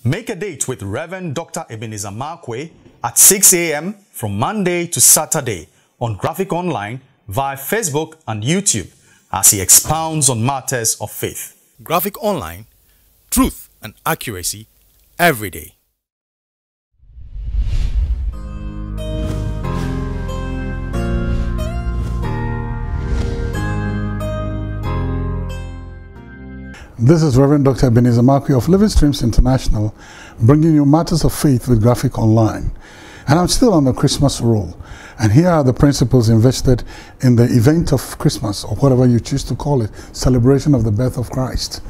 Make a date with Reverend Dr. Ebenezer Markwei at 6 a.m. from Monday to Saturday on Graphic Online via Facebook and YouTube as he expounds on matters of faith. Graphic Online, truth and accuracy every day. This is Reverend Dr. Ebenezer Markwei of Living Streams International, bringing you matters of faith with Graphic Online. And I'm still on the Christmas roll. And here are the principles invested in the event of Christmas, or whatever you choose to call it, celebration of the birth of Christ.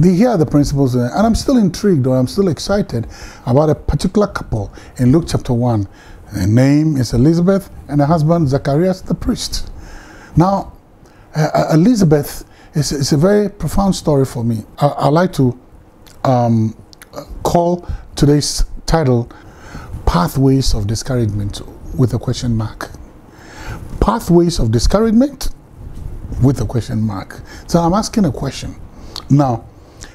Here are the principles, and I'm still intrigued, or I'm still excited about a particular couple in Luke chapter 1. Her name is Elizabeth, and her husband Zacharias the priest. Now, Elizabeth it's a very profound story for me. I like to call today's title Pathways of Discouragement with a question mark. Pathways of Discouragement with a question mark. So I'm asking a question. Now,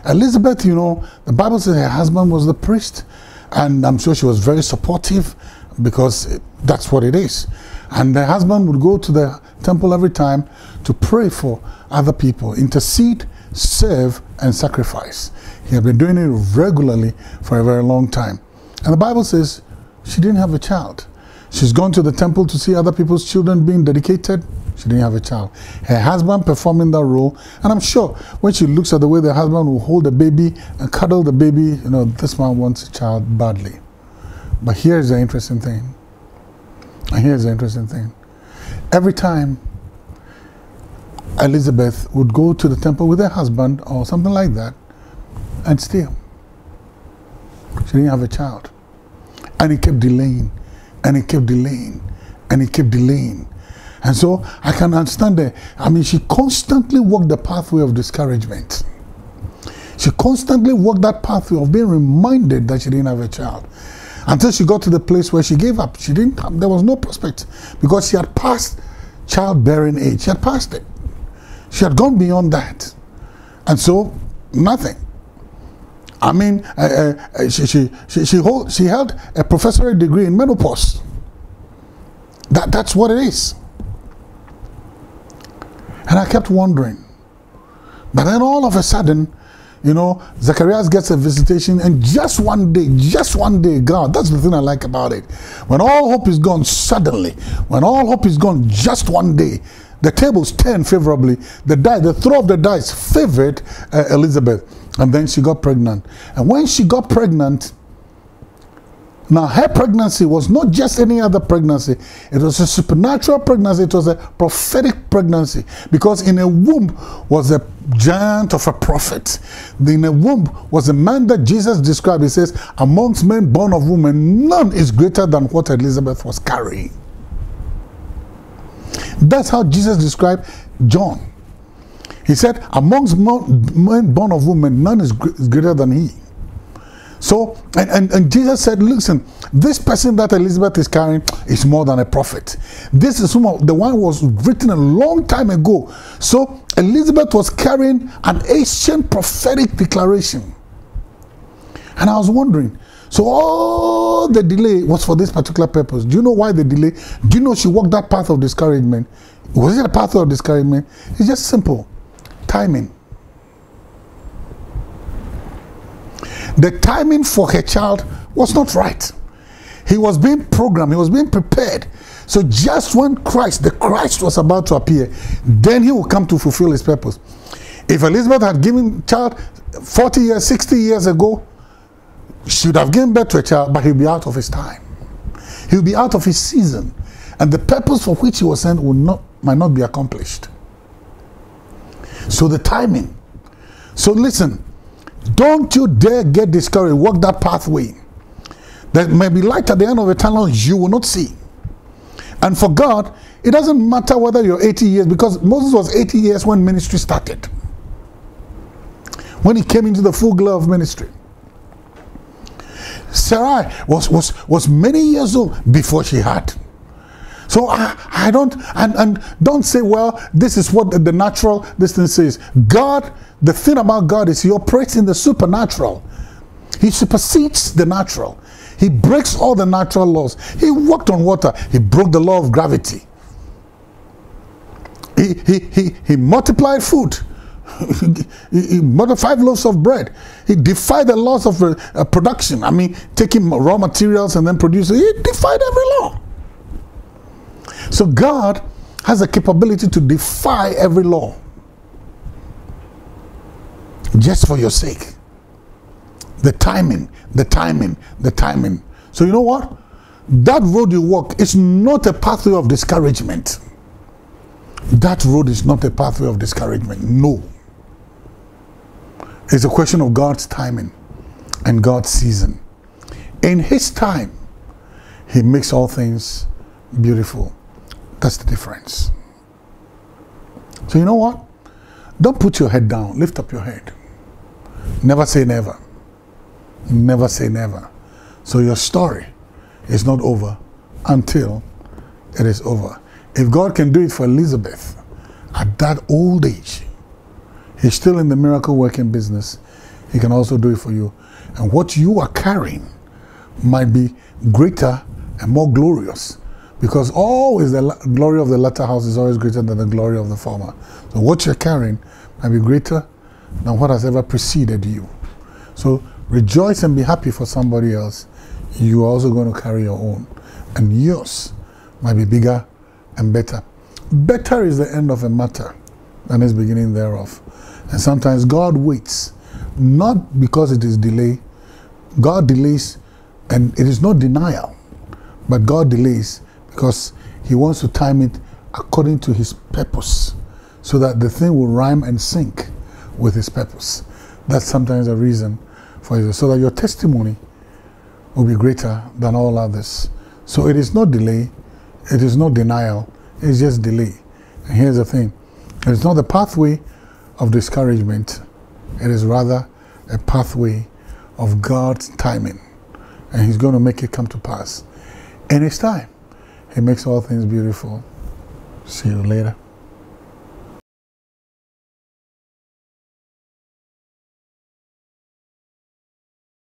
Elizabeth, you know, the Bible says her husband was the priest, and I'm sure she was very supportive because that's what it is. And the husband would go to the temple every time to pray for other people, intercede, serve, and sacrifice. He had been doing it regularly for a very long time. And the Bible says she didn't have a child. She's gone to the temple to see other people's children being dedicated. She didn't have a child. Her husband performing that role. And I'm sure when she looks at the way the husband will hold the baby and cuddle the baby, you know, this man wants a child badly. But here's the interesting thing. And here's the interesting thing. Every time Elizabeth would go to the temple with her husband or something like that, and still, she didn't have a child. And he kept delaying, and he kept delaying, and he kept delaying. And so I can understand that. I mean, she constantly walked the pathway of discouragement. She constantly walked that pathway of being reminded that she didn't have a child. Until she got to the place where she gave up. She didn't have, there was no prospect because she had passed childbearing age. She had passed it. She had gone beyond that. And so, nothing. I mean, she held a professorate degree in menopause. That's what it is. And I kept wondering. But then all of a sudden, you know, Zacharias gets a visitation, and just one day, God, that's the thing I like about it. When all hope is gone suddenly, when all hope is gone just one day, the tables turn favorably. The throw of the dice favored Elizabeth. And then she got pregnant. And when she got pregnant, now her pregnancy was not just any other pregnancy. It was a supernatural pregnancy. It was a prophetic pregnancy. Because in a womb was a giant of a prophet. In a womb was a man that Jesus described. He says, amongst men born of woman, none is greater than what Elizabeth was carrying. That's how Jesus described John. He said, amongst men born of woman, none is greater than he. So, and Jesus said, listen, this person that Elizabeth is carrying is more than a prophet. This is the one was written a long time ago. So, Elizabeth was carrying an ancient prophetic declaration. And I was wondering, so all the delay was for this particular purpose. Do you know why the delay? Do you know she walked that path of discouragement? Was it a path of discouragement? It's just simple. Timing. The timing for her child was not right. He was being programmed. He was being prepared. So just when the Christ was about to appear, then he will come to fulfill his purpose. If Elizabeth had given child 40 years, 60 years ago, she would have given birth to a child, but he'll be out of his time. He'll be out of his season. And the purpose for which he was sent might not be accomplished. So the timing. So listen, don't you dare get discouraged. Walk that pathway. There may be light at the end of the tunnel you will not see. And for God, it doesn't matter whether you're 80 years, because Moses was 80 years when ministry started. When he came into the full glow of ministry. Sarai was many years old before she had. So I don't say, well, this is what the natural this thing says. God, the thing about God is he operates in the supernatural. He supersedes the natural. He breaks all the natural laws. He walked on water. He broke the law of gravity. He multiplied food. He multiplied 5 loaves of bread. He defied the laws of production. I mean, taking raw materials and then producing. He defied every law. So God has the capability to defy every law just for your sake. The timing. So you know what? That road you walk is not a pathway of discouragement. That road is not a pathway of discouragement. No. It's a question of God's timing and God's season. In His time, He makes all things beautiful. That's the difference. So you know what? Don't put your head down. Lift up your head. Never say never. Never say never. So your story is not over until it is over. If God can do it for Elizabeth at that old age, He's still in the miracle working business. He can also do it for you. And what you are carrying might be greater and more glorious, because always the glory of the latter house is always greater than the glory of the former. So what you're carrying might be greater than what has ever preceded you. So rejoice and be happy for somebody else. You are also going to carry your own. And yours might be bigger and better. Better is the end of a matter than its beginning thereof. And sometimes God waits, not because it is delay. God delays, and it is not denial, but God delays because He wants to time it according to His purpose, so that the thing will rhyme and sync with His purpose. That's sometimes a reason for it, so that your testimony will be greater than all others. So it is not delay, it is not denial, it's just delay. And here's the thing, it's not the pathway of discouragement, it is rather a pathway of God's timing, and He's going to make it come to pass in His time. He makes all things beautiful. See you later.